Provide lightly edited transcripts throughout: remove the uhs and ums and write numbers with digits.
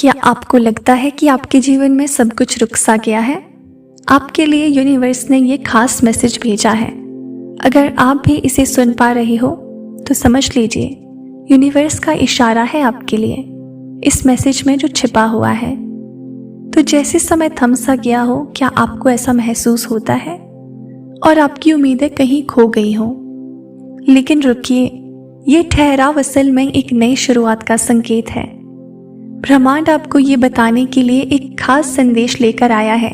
क्या आपको लगता है कि आपके जीवन में सब कुछ रुक सा गया है? आपके लिए यूनिवर्स ने ये खास मैसेज भेजा है। अगर आप भी इसे सुन पा रहे हो तो समझ लीजिए यूनिवर्स का इशारा है आपके लिए, इस मैसेज में जो छिपा हुआ है। तो जैसे समय थम सा गया हो, क्या आपको ऐसा महसूस होता है और आपकी उम्मीदें कहीं खो गई हो? लेकिन रुकिए, ये ठहराव असल में एक नई शुरुआत का संकेत है। ब्रह्मांड आपको ये बताने के लिए एक खास संदेश लेकर आया है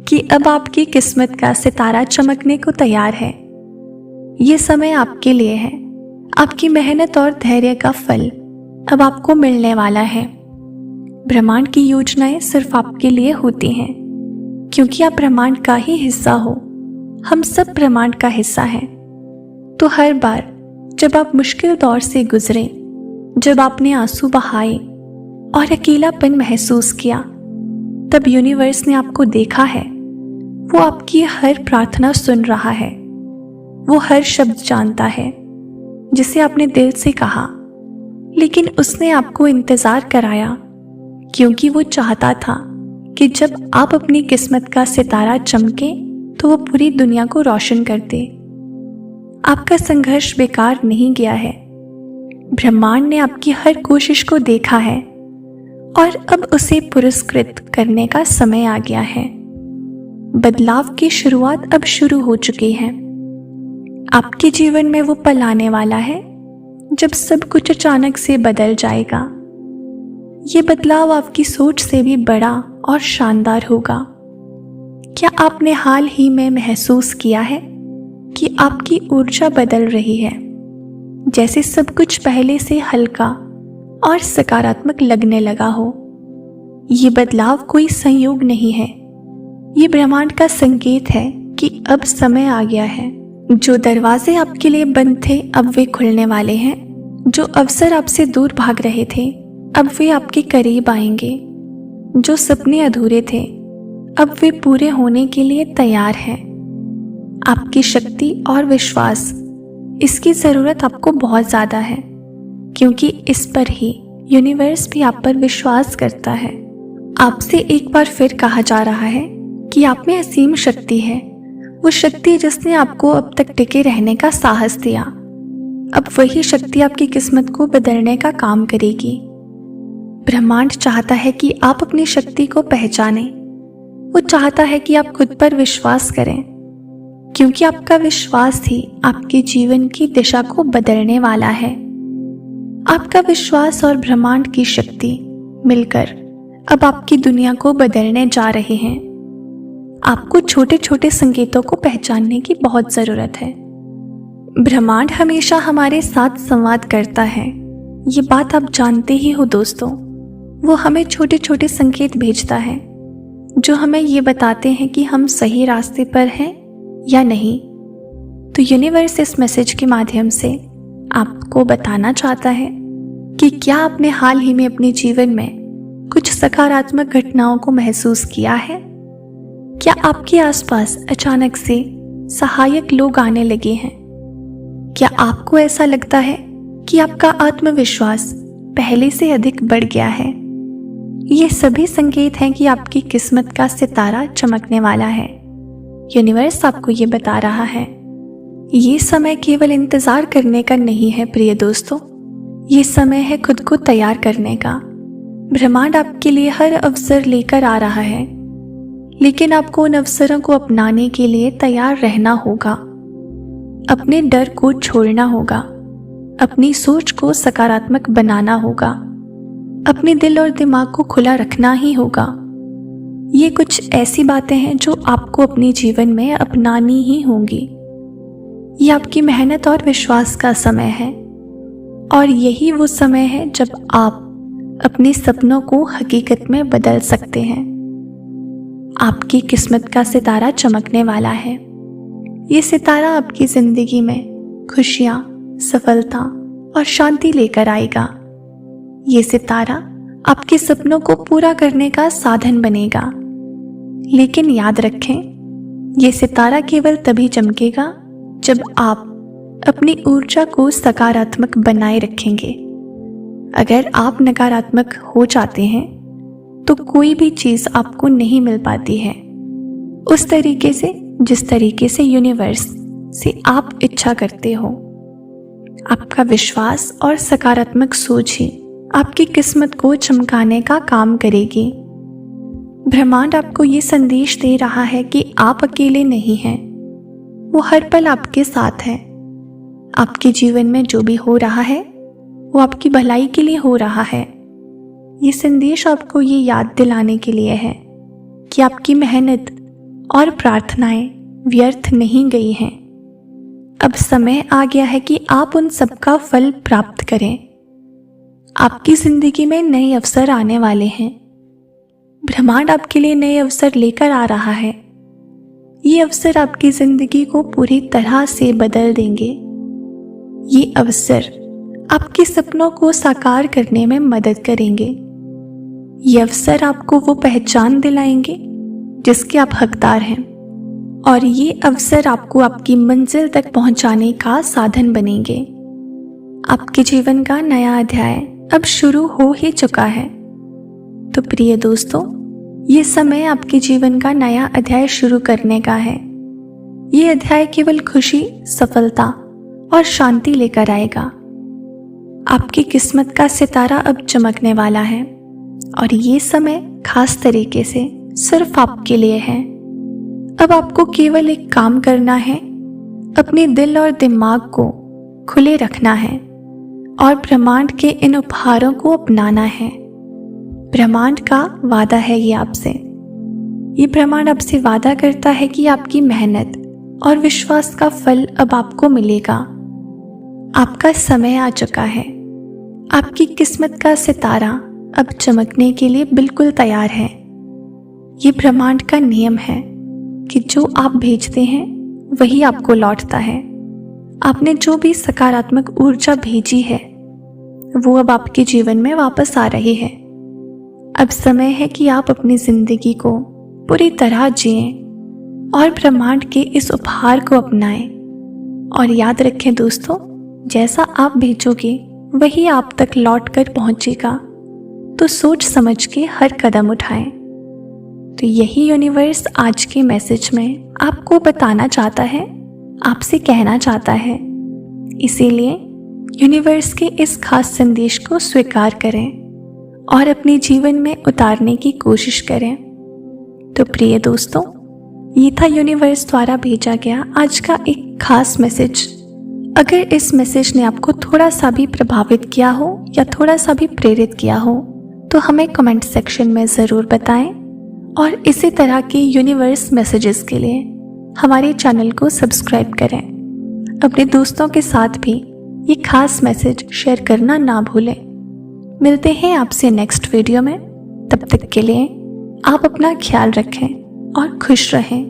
कि अब आपकी किस्मत का सितारा चमकने को तैयार है। ये समय आपके लिए है। आपकी मेहनत और धैर्य का फल अब आपको मिलने वाला है। ब्रह्मांड की योजनाएं सिर्फ आपके लिए होती हैं क्योंकि आप ब्रह्मांड का ही हिस्सा हो। हम सब ब्रह्मांड का हिस्सा हैं। तो हर बार जब आप मुश्किल दौर से गुजरे, जब आपने आंसू बहाए और अकेलापन महसूस किया, तब यूनिवर्स ने आपको देखा है। वो आपकी हर प्रार्थना सुन रहा है। वो हर शब्द जानता है जिसे आपने दिल से कहा, लेकिन उसने आपको इंतजार कराया क्योंकि वो चाहता था कि जब आप अपनी किस्मत का सितारा चमके तो वो पूरी दुनिया को रोशन कर दे। आपका संघर्ष बेकार नहीं गया है। ब्रह्मांड ने आपकी हर कोशिश को देखा है और अब उसे पुरस्कृत करने का समय आ गया है। बदलाव की शुरुआत अब शुरू हो चुकी है। आपके जीवन में वो पल आने वाला है जब सब कुछ अचानक से बदल जाएगा। ये बदलाव आपकी सोच से भी बड़ा और शानदार होगा। क्या आपने हाल ही में महसूस किया है कि आपकी ऊर्जा बदल रही है? जैसे सब कुछ पहले से हल्का और सकारात्मक लगने लगा हो। ये बदलाव कोई संयोग नहीं है। ये ब्रह्मांड का संकेत है कि अब समय आ गया है। जो दरवाजे आपके लिए बंद थे अब वे खुलने वाले हैं। जो अवसर आपसे दूर भाग रहे थे अब वे आपके करीब आएंगे। जो सपने अधूरे थे अब वे पूरे होने के लिए तैयार हैं। आपकी शक्ति और विश्वास, इसकी ज़रूरत आपको बहुत ज़्यादा है क्योंकि इस पर ही यूनिवर्स भी आप पर विश्वास करता है। आपसे एक बार फिर कहा जा रहा है कि आप में असीम शक्ति है। वो शक्ति जिसने आपको अब तक टिके रहने का साहस दिया, अब वही शक्ति आपकी किस्मत को बदलने का काम करेगी। ब्रह्मांड चाहता है कि आप अपनी शक्ति को पहचानें। वो चाहता है कि आप खुद पर विश्वास करें क्योंकि आपका विश्वास ही आपके जीवन की दिशा को बदलने वाला है। आपका विश्वास और ब्रह्मांड की शक्ति मिलकर अब आपकी दुनिया को बदलने जा रहे हैं। आपको छोटे छोटे संकेतों को पहचानने की बहुत ज़रूरत है। ब्रह्मांड हमेशा हमारे साथ संवाद करता है। ये बात आप जानते ही हो दोस्तों। वो हमें छोटे छोटे संकेत भेजता है जो हमें ये बताते हैं कि हम सही रास्ते पर हैं या नहीं। तो यूनिवर्स इस मैसेज के माध्यम से आपको बताना चाहता है कि क्या आपने हाल ही में अपने जीवन में कुछ सकारात्मक घटनाओं को महसूस किया है? क्या आपके आसपास अचानक से सहायक लोग आने लगे हैं? क्या आपको ऐसा लगता है कि आपका आत्मविश्वास पहले से अधिक बढ़ गया है? ये सभी संकेत हैं कि आपकी किस्मत का सितारा चमकने वाला है। यूनिवर्स आपको ये बता रहा है। ये समय केवल इंतजार करने का नहीं है प्रिय दोस्तों, ये समय है खुद को तैयार करने का। ब्रह्मांड आपके लिए हर अवसर लेकर आ रहा है, लेकिन आपको उन अवसरों को अपनाने के लिए तैयार रहना होगा। अपने डर को छोड़ना होगा, अपनी सोच को सकारात्मक बनाना होगा, अपने दिल और दिमाग को खुला रखना ही होगा। ये कुछ ऐसी बातें हैं जो आपको अपने जीवन में अपनानी ही होंगी। ये आपकी मेहनत और विश्वास का समय है और यही वो समय है जब आप अपने सपनों को हकीकत में बदल सकते हैं। आपकी किस्मत का सितारा चमकने वाला है। ये सितारा आपकी जिंदगी में खुशियाँ, सफलता और शांति लेकर आएगा। ये सितारा आपके सपनों को पूरा करने का साधन बनेगा। लेकिन याद रखें, ये सितारा केवल तभी चमकेगा जब आप अपनी ऊर्जा को सकारात्मक बनाए रखेंगे। अगर आप नकारात्मक हो जाते हैं तो कोई भी चीज़ आपको नहीं मिल पाती है उस तरीके से जिस तरीके से यूनिवर्स से आप इच्छा करते हो। आपका विश्वास और सकारात्मक सोच ही आपकी किस्मत को चमकाने का काम करेगी। ब्रह्मांड आपको ये संदेश दे रहा है कि आप अकेले नहीं हैं, वो हर पल आपके साथ है। आपके जीवन में जो भी हो रहा है वो आपकी भलाई के लिए हो रहा है। ये संदेश आपको ये याद दिलाने के लिए है कि आपकी मेहनत और प्रार्थनाएं व्यर्थ नहीं गई हैं। अब समय आ गया है कि आप उन सब का फल प्राप्त करें। आपकी जिंदगी में नए अवसर आने वाले हैं। ब्रह्मांड आपके लिए नए अवसर लेकर आ रहा है। ये अवसर आपकी जिंदगी को पूरी तरह से बदल देंगे। ये अवसर आपके सपनों को साकार करने में मदद करेंगे। ये अवसर आपको वो पहचान दिलाएंगे जिसके आप हकदार हैं, और ये अवसर आपको आपकी मंजिल तक पहुंचाने का साधन बनेंगे। आपके जीवन का नया अध्याय अब शुरू हो ही चुका है। तो प्रिय दोस्तों, ये समय आपके जीवन का नया अध्याय शुरू करने का है। ये अध्याय केवल खुशी, सफलता और शांति लेकर आएगा। आपकी किस्मत का सितारा अब चमकने वाला है, और ये समय खास तरीके से सिर्फ आपके लिए है। अब आपको केवल एक काम करना है, अपने दिल और दिमाग को खुले रखना है और ब्रह्मांड के इन उपहारों को अपनाना है। ब्रह्मांड का वादा है ये आपसे। ये ब्रह्मांड आपसे वादा करता है कि आपकी मेहनत और विश्वास का फल अब आपको मिलेगा। आपका समय आ चुका है। आपकी किस्मत का सितारा अब चमकने के लिए बिल्कुल तैयार है। ये ब्रह्मांड का नियम है कि जो आप भेजते हैं वही आपको लौटता है। आपने जो भी सकारात्मक ऊर्जा भेजी है वो अब आपके जीवन में वापस आ रही है। अब समय है कि आप अपनी जिंदगी को पूरी तरह जिएं और ब्रह्मांड के इस उपहार को अपनाएं। और याद रखें दोस्तों, जैसा आप भेजोगे वही आप तक लौट कर पहुंचेगा। तो सोच समझ के हर कदम उठाएं। तो यही यूनिवर्स आज के मैसेज में आपको बताना चाहता है, आपसे कहना चाहता है। इसीलिए यूनिवर्स के इस खास संदेश को स्वीकार करें और अपने जीवन में उतारने की कोशिश करें। तो प्रिय दोस्तों, ये था यूनिवर्स द्वारा भेजा गया आज का एक खास मैसेज। अगर इस मैसेज ने आपको थोड़ा सा भी प्रभावित किया हो या थोड़ा सा भी प्रेरित किया हो तो हमें कमेंट सेक्शन में ज़रूर बताएं, और इसी तरह के यूनिवर्स मैसेजेस के लिए हमारे चैनल को सब्सक्राइब करें। अपने दोस्तों के साथ भी ये खास मैसेज शेयर करना ना भूलें। मिलते हैं आपसे नेक्स्ट वीडियो में। तब तक के लिए आप अपना ख्याल रखें और खुश रहें।